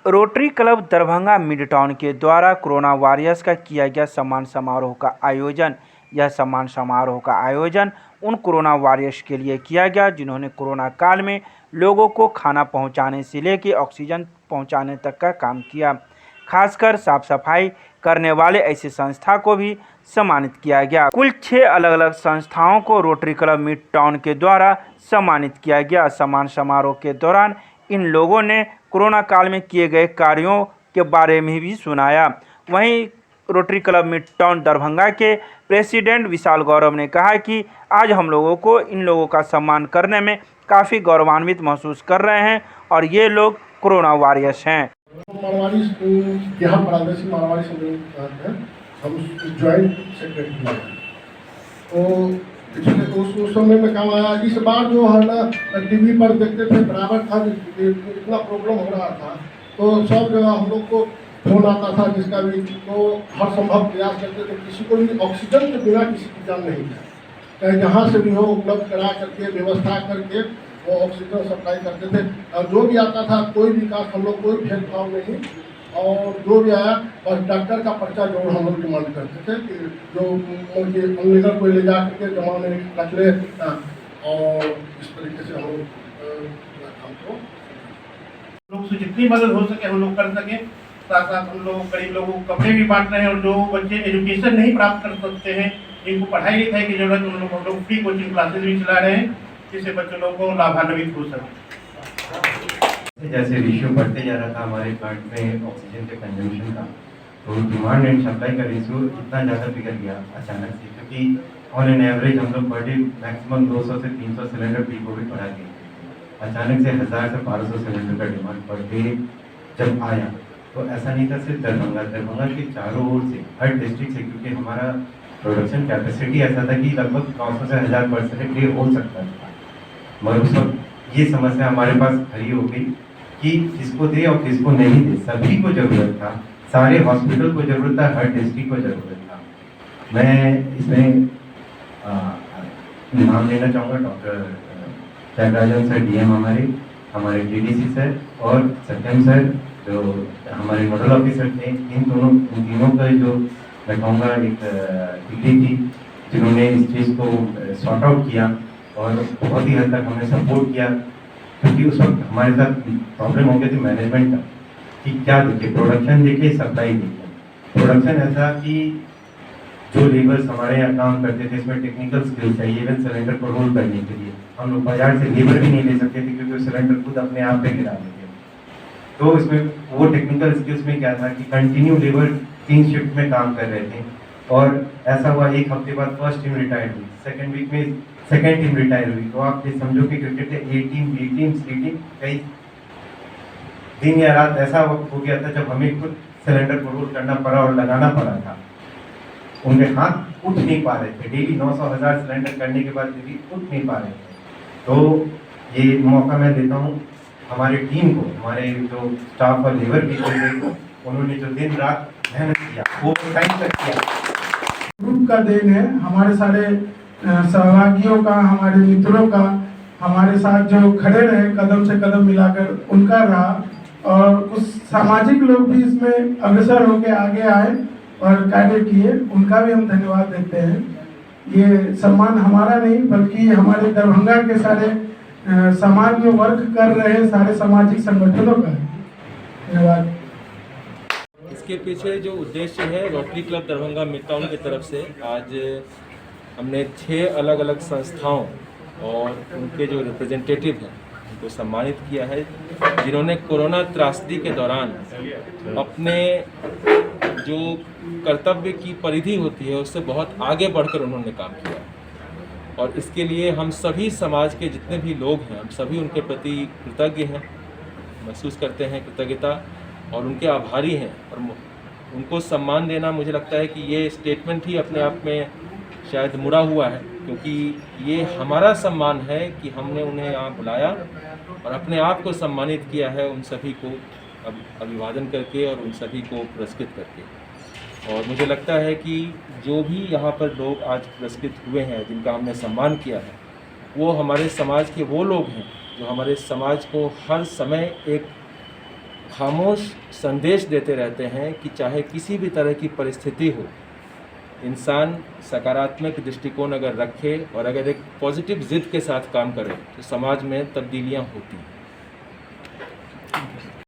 Rotary club Darbhanga mid town के द्वारा corona warriors का किया गया सम्मान समारोह का आयोजन। यह सम्मान समारोह का आयोजन उन कोरोना वॉरियर्स के लिए किया गया जिन्होंने कोरोना काल में लोगों को खाना पहुंचाने से लेकर ऑक्सीजन पहुंचाने तक का काम किया। खासकर साफ सफाई करने वाले ऐसी संस्था को भी सम्मानित किया गया। कुल 6 अलग अलग संस्थाओं को रोटरी क्लब मिड टाउन के द्वारा सम्मानित किया गया। सम्मान समारोह के दौरान इन लोगों ने कोरोना काल में किए गए कार्यों के बारे में भी सुनाया। वहीं rotary club mid town Darbhanga के प्रेसिडेंट विशाल गौरव ने कहा कि आज हम लोगों को इन लोगों का सम्मान करने में काफ़ी गौरवान्वित महसूस कर रहे हैं और ये लोग कोरोना वॉरियर्स हैं। मारवाड़ी यहाँ प्रादेशिक मारवाड़ी सम्मेलन हम ज्वाइंट सेक्रेटरी हैं, तो पिछले उस समय में काम आया। इस बार जो है ना टीवी पर देखते थे बराबर था, इतना प्रॉब्लम हो रहा था तो सब जगह हम लोग को फोन आता था जिसका भी, तो हर संभव प्रयास करते थे। किसी को भी ऑक्सीजन के बिना किसी की जान नहीं है, चाहे जहाँ से भी हो उपलब्ध करा करके व्यवस्था करके वो ऑक्सीजन सप्लाई करते थे। और जो भी आता था कोई भी काम हम लोग कोई भेदभाव नहीं, और जो भी आया बस डॉक्टर का पर्चा जो हम लोग डिमांड करते थे कि जो उनके अंगलेगर को ले जा करके जमा में रख ले, और इस तरीके से हम लोग काम को लोग से जितनी मदद हो सके हम लोग कर सकें। साथ साथ हम लोग गरीब लोगों को कपड़े भी बांट रहे हैं, और जो बच्चे एजुकेशन नहीं प्राप्त कर सकते हैं, इनको पढ़ाई लिखाई की जरूरत, उन लोग हम लोग फ्री कोचिंग क्लासेज भी चला रहे हैं जिससे बच्चों लोगों को लाभान्वित हो सके। जैसे रेशियो बढ़ते जा रहा था हमारे प्लांट में ऑक्सीजन के कंजम्पशन का, तो डिमांड एंड सप्लाई का रेशियो इतना ज़्यादा बिगड़ गया अचानक से, क्योंकि ऑन एन एवरेज हम लोग पर डे मैक्सिमम 200 से 300 सिलेंडर प्री कोविड बढ़ा दिए। अचानक से 1000 से 1200 सिलेंडर का डिमांड पर डे जब आया, तो ऐसा नहीं था सिर्फ दरभंगा के चारों ओर से, हर डिस्ट्रिक्ट से, क्योंकि हमारा प्रोडक्शन कैपेसिटी ऐसा था कि लगभग 900 से 1000 % डे हो सकता था। मगर उस वक्त ये समस्या हमारे पास खड़ी हो गई कि किसको दे और किसको नहीं दे। सभी को ज़रूरत था, सारे हॉस्पिटल को ज़रूरत था, हर डिस्ट्रिक्ट को ज़रूरत था। मैं इसमें नाम लेना चाहूँगा डॉक्टर त्यागराजन सर, डीएम हमारे डीडीसी सर, और सत्यम सर जो हमारे नोडल ऑफिसर थे। इन तीनों का जो मैं कहूँगा एक डिग्री थी जिन्होंने इस चीज़ को सॉर्ट आउट किया और बहुत ही हद तक हमें सपोर्ट किया, क्योंकि उस वक्त हमारे साथ प्रॉब्लम हो गई थी मैनेजमेंट का कि क्या देखिए, प्रोडक्शन देखिए, सप्लाई देखिए। प्रोडक्शन ऐसा कि जो लेबर्स हमारे यहाँ काम करते थे इसमें टेक्निकल स्किल चाहिए, इवन सिलेंडर को रोल करने के लिए हम लोग बाजार से लेबर भी नहीं ले सकते थे क्योंकि वो सिलेंडर खुद अपने आप पे गिरा देते। तो इसमें वो टेक्निकल स्किल्स में क्या था कि कंटिन्यू लेबर 3 शिफ्ट में काम कर रहे थे, और ऐसा हुआ एक हफ्ते बाद फर्स्ट टीम रिटायर हुई, सेकेंड वीक में सेकेंड टीम रिटायर हुई। तो आप ये समझो कि क्रिकेट के ए टीम, बी टीम, सी टीम, कई दिन या रात ऐसा वक्त हो गया था जब हमें खुद सिलेंडर को रोल करना पड़ा और लगाना पड़ा था। उनके हाथ उठ नहीं पा रहे थे, डेली 900,000 सिलेंडर करने के बाद भी उठ नहीं पा रहे थे। तो ये मौका मैं देता हूँ हमारे टीम को, हमारे जो स्टाफ और लेबर भी को, उन्होंने जो दिन रात मेहनत किया वो टाइम तक किया। ग्रुप का देन है, हमारे सारे सहभागियों का, हमारे मित्रों का, हमारे साथ जो खड़े रहे कदम से कदम मिलाकर, उनका रहा। और कुछ सामाजिक लोग भी इसमें अग्रसर होकर आगे आए और कार्य किए, उनका भी हम धन्यवाद देते हैं। ये सम्मान हमारा नहीं बल्कि हमारे दरभंगा के सारे समाज में वर्क कर रहे सारे सामाजिक संगठनों का है। धन्यवाद। इसके पीछे जो उद्देश्य है, rotary club Darbhanga mid town की तरफ से आज हमने 6 अलग अलग संस्थाओं और उनके जो रिप्रेजेंटेटिव हैं उनको सम्मानित किया है, जिन्होंने कोरोना त्रासदी के दौरान अपने जो कर्तव्य की परिधि होती है उससे बहुत आगे बढ़कर उन्होंने काम किया। और इसके लिए हम सभी समाज के जितने भी लोग हैं, हम सभी उनके प्रति कृतज्ञ हैं, महसूस करते हैं कृतज्ञता और उनके आभारी हैं। और उनको सम्मान देना, मुझे लगता है कि ये स्टेटमेंट ही अपने आप में शायद मुड़ा हुआ है, क्योंकि ये हमारा सम्मान है कि हमने उन्हें यहाँ बुलाया और अपने आप को सम्मानित किया है, उन सभी को अभिवादन करके और उन सभी को पुरस्कृत करके। और मुझे लगता है कि जो भी यहाँ पर लोग आज पुरस्कृत हुए हैं, जिनका हमने सम्मान किया है, वो हमारे समाज के वो लोग हैं जो हमारे समाज को हर समय एक खामोश संदेश देते रहते हैं कि चाहे किसी भी तरह की परिस्थिति हो, इंसान सकारात्मक दृष्टिकोण अगर रखे और अगर एक पॉजिटिव जिद के साथ काम करे तो समाज में तब्दीलियां होती हैं।